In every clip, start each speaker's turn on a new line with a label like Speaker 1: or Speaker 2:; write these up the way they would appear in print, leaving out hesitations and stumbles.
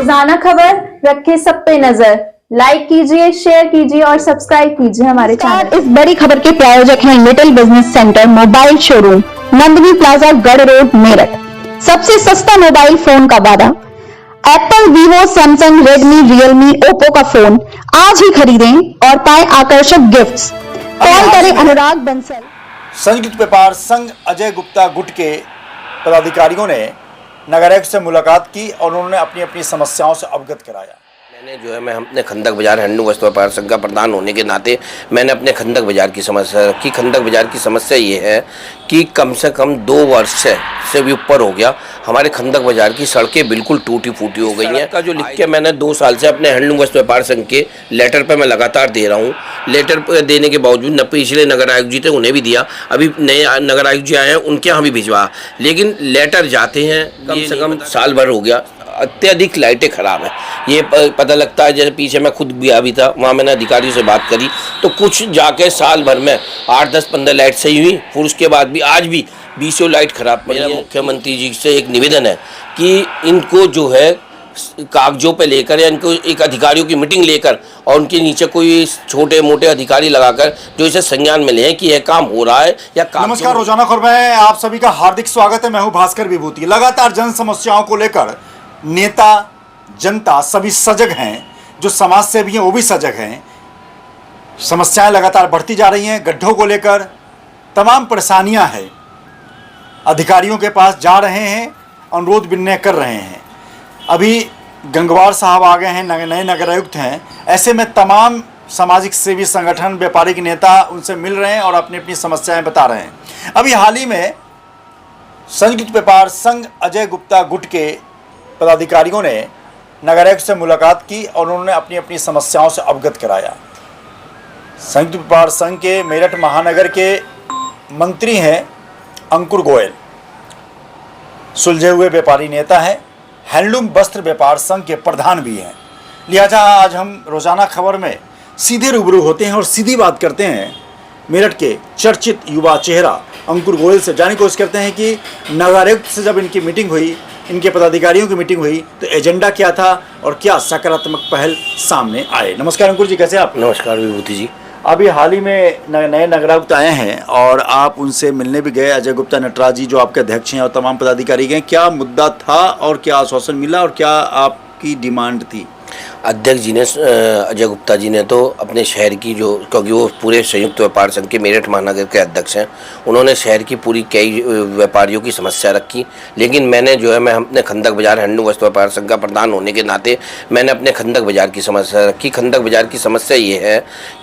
Speaker 1: रोजाना खबर रखे सब पे नजर। लाइक कीजिए, शेयर कीजिए और सब्सक्राइब कीजिए हमारे चैनल।
Speaker 2: इस बड़ी खबर के प्रायोजक हैं little business centre mobile showroom, Nandini plaza, गढ़ रोड, मेरठ। सबसे सस्ता मोबाइल फोन का वादा। Apple, Vivo, Samsung, Redmi, Realme, Oppo का फोन आज ही खरीदें और पाएं आकर्षक गिफ्ट्स। कॉल करें अनुराग बंसल।
Speaker 3: संयुक्त व्यापार संघ अजय गुप्ता गुट के पदाधिकारियों ने नगर आयुक्त से मुलाकात की और उन्होंने अपनी अपनी समस्याओं से अवगत कराया।
Speaker 4: मैं अपने खंदक बाजार हैंडलूम वस्त्र व्यापार संघ का प्रधान होने के नाते मैंने अपने खंदक बाजार की समस्या रखी। खंदक बाजार की समस्या ये है कि कम से कम 2 वर्ष से भी ऊपर हो गया हमारे खंदक बाजार की सड़कें बिल्कुल टूटी फूटी हो गई हैं। का जो लिख के मैंने 2 साल से अपने हैंडलूम वस्त्र व्यापार संघ के लेटर पर मैं लगातार दे रहा हूँ। लेटर पर देने के बावजूद न पिछले नगर आयुक्त जी थे उन्हें भी दिया, अभी नए नगर आयुक्त जी आए हैं उनके यहाँ भी भिजवा, लेकिन लेटर जाते हैं कम से कम साल भर हो गया। अत्यधिक लाइटें ख़राब हैं, ये पता लगता है। जैसे पीछे मैं खुद गया भी था, वहाँ मैंने अधिकारियों से बात करी तो कुछ जाके साल भर में 8, 10, 15 लाइट सही हुई, फिर उसके बाद भी आज भी 20 लाइट ख़राब पड़ी है। मुख्यमंत्री जी से एक निवेदन है कि इनको जो है कागजों पे लेकर या इनको एक अधिकारियों की मीटिंग लेकर और उनके नीचे कोई छोटे मोटे अधिकारी लगाकर जो इसे संज्ञान में लें कि यह काम हो रहा है या काम।
Speaker 3: नमस्कार, रोजाना खबर में आप सभी का हार्दिक स्वागत है। मैं हूं भास्कर विभूति। लगातार जन समस्याओं को लेकर नेता जनता सभी सजग हैं, जो समाज सेवी हैं वो भी सजग हैं। समस्याएं लगातार बढ़ती जा रही हैं, गड्ढों को लेकर तमाम परेशानियां हैं। अधिकारियों के पास जा रहे हैं, अनुरोध विनय कर रहे हैं। अभी गंगवार साहब आ गए हैं, नए नगर आयुक्त हैं। ऐसे में तमाम सामाजिक सेवी संगठन, व्यापारिक नेता उनसे मिल रहे हैं और अपनी अपनी समस्याएं बता रहे हैं। अभी हाल ही में संयुक्त व्यापार संघ अजय गुप्ता गुट के पदाधिकारियों ने नगर आयुक्त से मुलाकात की और उन्होंने अपनी अपनी समस्याओं से अवगत कराया। संयुक्त व्यापार संघ के मेरठ महानगर के मंत्री हैं अंकुर गोयल, सुलझे हुए व्यापारी नेता हैं, हैंडलूम वस्त्र व्यापार संघ के प्रधान भी हैं। लिहाजा आज हम रोजाना खबर में सीधे रूबरू होते हैं और सीधी बात करते हैं मेरठ के चर्चित युवा चेहरा अंकुर गोयल से। जानने की कोशिश करते हैं कि नगर आयुक्त से जब इनकी मीटिंग हुई, इनके पदाधिकारियों की मीटिंग हुई, तो एजेंडा क्या था और क्या सकारात्मक पहल सामने आए। नमस्कार अंकुर जी, कैसे आप?
Speaker 4: नमस्कार विभूति जी।
Speaker 3: अभी हाल ही में नए नगर आयुक्त आए हैं और आप उनसे मिलने भी गए, अजय गुप्ता नटराज जी जो आपके अध्यक्ष हैं और तमाम पदाधिकारी गए। क्या मुद्दा था और क्या आश्वासन मिला और क्या आपकी डिमांड थी?
Speaker 4: अध्यक्ष जी ने, अजय गुप्ता जी ने तो अपने शहर की जो, क्योंकि वो पूरे संयुक्त व्यापार संघ के मेरठ महानगर के अध्यक्ष हैं, उन्होंने शहर की पूरी कई व्यापारियों की समस्या रखी। लेकिन मैंने मैं अपने खंदक बाजार हैंडलूम वस्त्र व्यापार संघ का प्रधान होने के नाते मैंने अपने खंदक बाजार की समस्या रखी। खंदक बाजार की समस्या ये है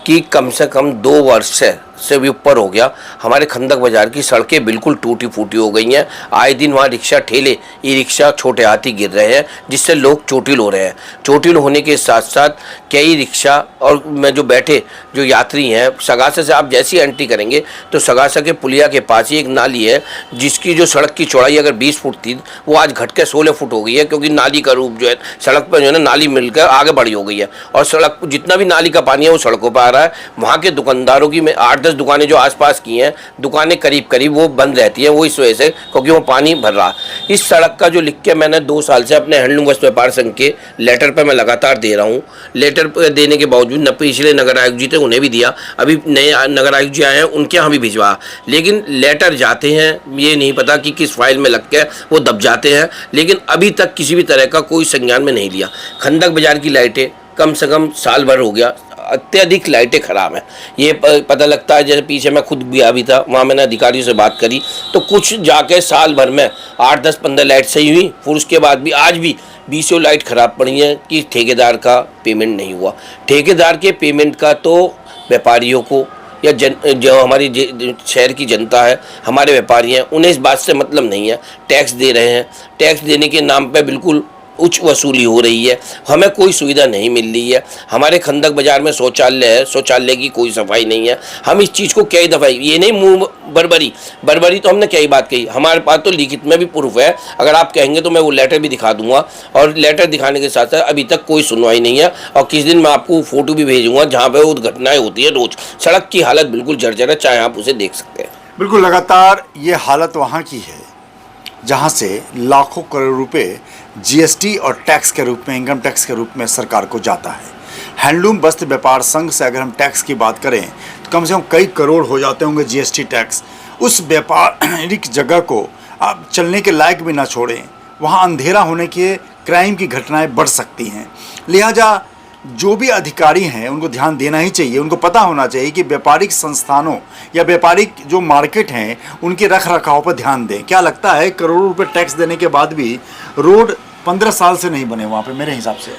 Speaker 4: कि कम से कम 2 वर्ष से भी ऊपर हो गया हमारे खंदक बाजार की सड़कें बिल्कुल टूटी फूटी हो गई हैं। आए दिन वहाँ रिक्शा, ठेले, ई रिक्शा, छोटे हाथी गिर रहे हैं, जिससे लोग चोटिल हो रहे हैं। चोटिल होने के साथ साथ कई रिक्शा और में जो बैठे जो यात्री हैं, सगासा से आप जैसी एंट्री करेंगे तो सगासा के पुलिया के पास ही एक नाली है जिसकी जो सड़क की चौड़ाई अगर 20 फुट थी वो आज घट के 16 फुट हो गई है, क्योंकि नाली का रूप जो है सड़क पर जो है ना नाली मिलकर आगे बढ़ी हो गई है और सड़क जितना भी नाली का पानी है वो सड़कों पर आ रहा है। वहाँ के दुकानदारों की 8-10 दुकानें जो आसपास की हैं, दुकानें करीब करीब वो बंद रहती हैं, वो इस वजह से क्योंकि वो पानी भर रहा। इस सड़क का जो लिख के मैंने 2 साल से अपने हैंडलूम वस्त्र व्यापार संघ के लेटर पर मैं लगातार दे रहा हूँ। लेटर पर देने के बावजूद न पिछले नगर आयुक्त जी थे उन्हें भी दिया, अभी नए नगर आयुक्त जी आए हैं उनके यहाँ भी भिजवा, लेकिन लेटर जाते हैं, ये नहीं पता कि किस फाइल में लग के वो दब जाते हैं। लेकिन अभी तक किसी भी तरह का कोई संज्ञान में नहीं लिया। खंदक बाजार की लाइटें कम से कम साल भर हो गया, अत्यधिक लाइटें ख़राब हैं, ये पता लगता है। जैसे पीछे मैं खुद गया भी था, वहाँ मैंने अधिकारियों से बात करी तो कुछ जाके साल भर में 8, 10, 15 लाइट सही हुई, फिर उसके बाद भी आज भी 20 लाइट ख़राब पड़ी हैं कि ठेकेदार का पेमेंट नहीं हुआ। ठेकेदार के पेमेंट का तो व्यापारियों को या जो हमारी शहर की जनता है, हमारे व्यापारी हैं, उन्हें इस बात से मतलब नहीं है। टैक्स दे रहे हैं, टैक्स देने के नाम पे बिल्कुल उच्च वसूली हो रही है, हमें कोई सुविधा नहीं मिल रही है। हमारे खंदक बाजार में शौचालय है, शौचालय की कोई सफाई नहीं है। हम इस चीज़ को कई दफ़ा, ये नहीं मुँह बरबरी तो हमने कई बात कही, हमारे पास तो लिखित में भी प्रूफ है। अगर आप कहेंगे तो मैं वो लेटर भी दिखा दूंगा, और लेटर दिखाने के साथ साथ अभी तक कोई सुनवाई नहीं है। और किस दिन मैं आपको फ़ोटो भी भेजूंगा जहाँ पर वो घटनाएँ होती है रोज़। सड़क की हालत बिल्कुल जर्जर है, चाहे आप उसे देख सकते हैं।
Speaker 3: बिल्कुल, लगातार ये हालत वहाँ की है। जहां से लाखों करोड़ रुपए जीएसटी और टैक्स के रूप में, इनकम टैक्स के रूप में सरकार को जाता है। हैंडलूम वस्त्र व्यापार संघ से अगर हम टैक्स की बात करें तो कम से कम कई करोड़ हो जाते होंगे जीएसटी टैक्स। उस व्यापारिक जगह को आप चलने के लायक भी ना छोड़ें, वहाँ अंधेरा होने के क्राइम की घटनाएं बढ़ सकती हैं। लिहाजा जो भी अधिकारी हैं उनको ध्यान देना ही चाहिए, उनको पता होना चाहिए कि व्यापारिक संस्थानों या व्यापारिक जो मार्केट हैं उनके रख रखाव पर ध्यान दें। क्या लगता है करोड़ों रुपए टैक्स देने के बाद भी रोड 15 साल से नहीं बने वहाँ पे मेरे हिसाब से?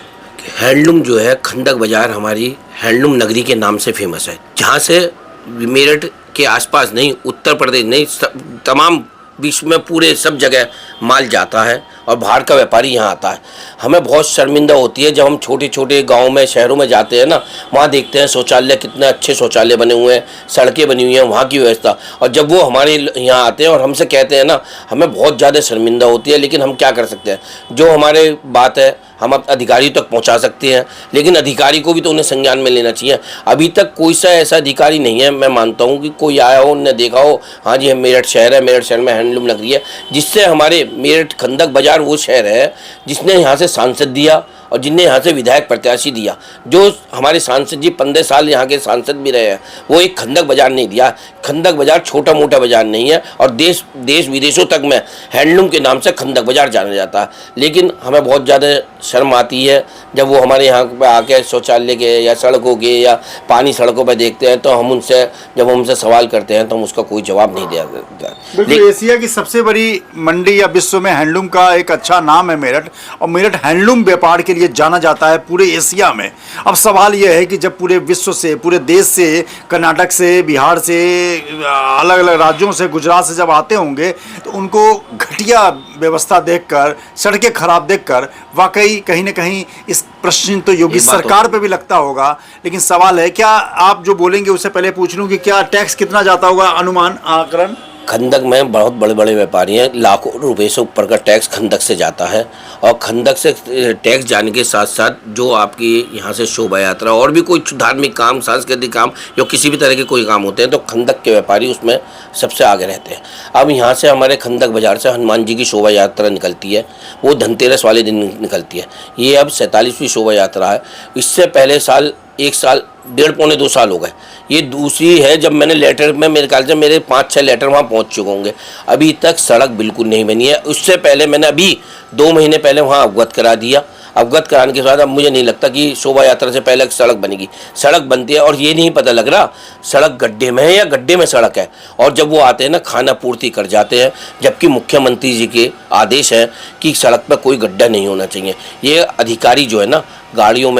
Speaker 4: हैंडलूम जो है, खंडक बाजार हमारी हैंडलूम नगरी के नाम से फेमस है, जहाँ से मेरठ के आसपास नहीं, उत्तर प्रदेश नहीं, तमाम विश्व में पूरे सब जगह माल जाता है और बाहर का व्यापारी यहाँ आता है। हमें बहुत शर्मिंदा होती है जब हम छोटे छोटे गांव में, शहरों में जाते हैं ना, वहाँ देखते हैं शौचालय, कितने अच्छे शौचालय बने हुए हैं, सड़कें बनी हुई हैं, वहाँ की व्यवस्था, और जब वो हमारे यहाँ आते हैं और हमसे कहते हैं ना, हमें बहुत ज़्यादा शर्मिंदा होती है। लेकिन हम क्या कर सकते हैं, जो हमारे बात है हम अधिकारी तक पहुंचा सकते हैं, लेकिन अधिकारी को भी तो उन्हें संज्ञान में लेना चाहिए। अभी तक कोई सा ऐसा अधिकारी नहीं है, मैं मानता हूं कि कोई आया हो, उन्होंने देखा हो, हाँ जी मेरठ शहर है, मेरठ शहर में हैंडलूम नगरी है, जिससे हमारे मेरठ खंडक बाजार वो शहर है जिसने यहाँ से सांसद दिया और जिनने यहाँ से विधायक प्रत्याशी दिया। जो हमारे सांसद जी 15 साल यहाँ के सांसद भी रहे हैं, वो एक खंडक बाजार नहीं दिया। खंडक बाजार छोटा मोटा बाजार नहीं है और देश विदेशों तक में हैंडलूम के नाम से खंडक बाजार जाना जाता है। लेकिन हमें बहुत ज़्यादा शर्म आती है जब वो हमारे यहाँ पे आके शौचालय के या सड़कों के या पानी सड़कों पर देखते हैं, तो हम उनसे सवाल करते हैं तो हम उसका कोई जवाब नहीं दिया जाता।
Speaker 3: बिल्कुल, एशिया की सबसे बड़ी मंडी या विश्व में हैंडलूम का एक अच्छा नाम है मेरठ, और मेरठ हैंडलूम व्यापार के लिए जाना जाता है पूरे एशिया में। अब सवाल यह है कि जब पूरे विश्व से, पूरे देश से, कर्नाटक से, बिहार से, अलग अलग राज्यों से, गुजरात से जब आते होंगे तो उनको घटिया व्यवस्था देखकर, सड़कें खराब देखकर वाकई कहीं ना कहीं इस प्रश्न तो योगी सरकार पे भी लगता होगा। लेकिन सवाल है, क्या आप जो बोलेंगे उससे पहले पूछ लूं कि क्या टैक्स कितना जाता होगा, अनुमान, आकलन?
Speaker 4: खंडक में बहुत बड़े बड़े व्यापारी हैं, लाखों रुपए से ऊपर का टैक्स खंडक से जाता है। और खंडक से टैक्स जाने के साथ साथ जो आपकी यहाँ से शोभा यात्रा और भी कोई धार्मिक काम, सांस्कृतिक काम, जो किसी भी तरह के कोई काम होते हैं, तो खंडक के व्यापारी उसमें सबसे आगे रहते हैं। अब यहाँ से हमारे खंडक बाजार से हनुमान जी की शोभा यात्रा निकलती है, वो धनतेरस वाले दिन निकलती है। ये अब 47वीं शोभा यात्रा है। इससे पहले साल, 1 साल, 1.5 पौने 2 साल हो गए। ये दूसरी है जब मैंने लेटर में, मेरे ख्याल से मेरे 5-6 लेटर वहाँ पहुँच चुके होंगे। अभी तक सड़क बिल्कुल नहीं बनी है। उससे पहले मैंने अभी 2 महीने पहले वहाँ अवगत करा दिया। अवगत कराने के बाद अब मुझे नहीं लगता कि शोभा यात्रा से पहले सड़क बनेगी। सड़क बनती है और ये नहीं पता लग रहा सड़क गड्ढे में है या गड्ढे में सड़क है। और जब वो आते हैं ना, खाना पूर्ति कर जाते हैं, जबकि मुख्यमंत्री जी के आदेश है कि सड़क पर कोई गड्ढा नहीं होना चाहिए। ये अधिकारी जो है ना, गाड़ियों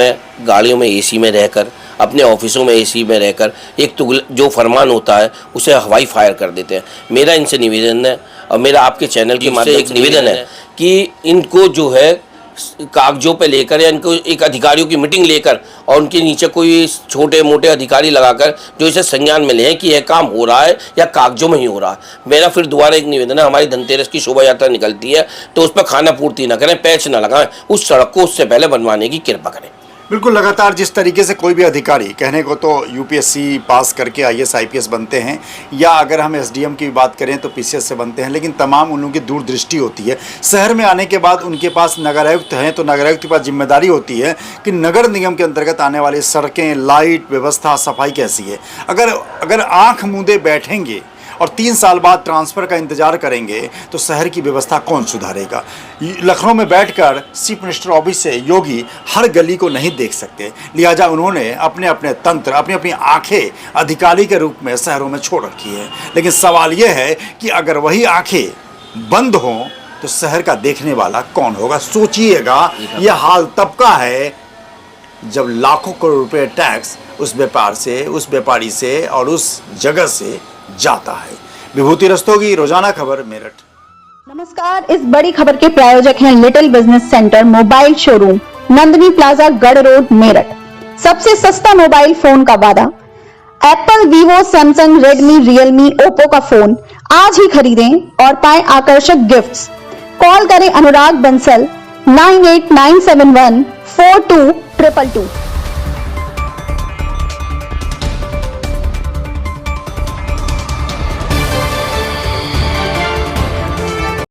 Speaker 4: में एसी में रहकर, अपने ऑफिसों में एसी में रहकर एक तो जो फरमान होता है उसे हवाई फायर कर देते हैं। मेरा इनसे निवेदन है और मेरा आपके चैनल के माध्यम से एक निवेदन है कि इनको जो है कागजों पे लेकर या इनको एक अधिकारियों की मीटिंग लेकर और उनके नीचे कोई छोटे मोटे अधिकारी लगाकर जो इसे संज्ञान में लें कि यह काम हो रहा है या कागजों में ही हो रहा है। मेरा फिर दोबारा एक निवेदन है, हमारी धनतेरस की शोभा यात्रा निकलती है तो उस पर खाना पूर्ति ना करें, पैच ना लगाएं, उस सड़क को उससे पहले बनवाने की कृपा करें।
Speaker 3: बिल्कुल, लगातार जिस तरीके से कोई भी अधिकारी, कहने को तो यूपीएससी पास करके आईएएस आईपीएस बनते हैं, या अगर हम एसडीएम की बात करें तो पीसीएस से बनते हैं, लेकिन तमाम उन लोगों की दूरदृष्टि होती है। शहर में आने के बाद उनके पास नगर आयुक्त हैं तो नगर आयुक्त के पास जिम्मेदारी होती है कि नगर निगम के अंतर्गत आने वाली सड़कें, लाइट व्यवस्था, सफाई कैसी है। अगर आँख मूंदे बैठेंगे और 3 साल बाद ट्रांसफ़र का इंतजार करेंगे तो शहर की व्यवस्था कौन सुधारेगा। लखनऊ में बैठकर चीफ मिनिस्टर ऑफिस से योगी हर गली को नहीं देख सकते, लिहाजा उन्होंने अपने अपने तंत्र, अपनी अपनी आंखें अधिकारी के रूप में शहरों में छोड़ रखी है। लेकिन सवाल यह है कि अगर वही आंखें बंद हों तो शहर का देखने वाला कौन होगा। सोचिएगा, यह हाल तब का है जब लाखों करोड़ रुपए टैक्स उस व्यापार से, उस व्यापारी से और उस जगह से जाता है। विभूति रस्तोगी, रोजाना खबर, मेरठ।
Speaker 2: नमस्कार, इस बड़ी खबर के प्रायोजक हैं little business centre mobile showroom, Nandini plaza, गढ़ रोड, मेरठ। सबसे सस्ता मोबाइल फोन का वादा। Apple, Vivo, Samsung, Redmi, Realme, Oppo का फोन आज ही खरीदें और पाएं आकर्षक गिफ्ट्स। कॉल करें अनुराग बंसल 9897142222।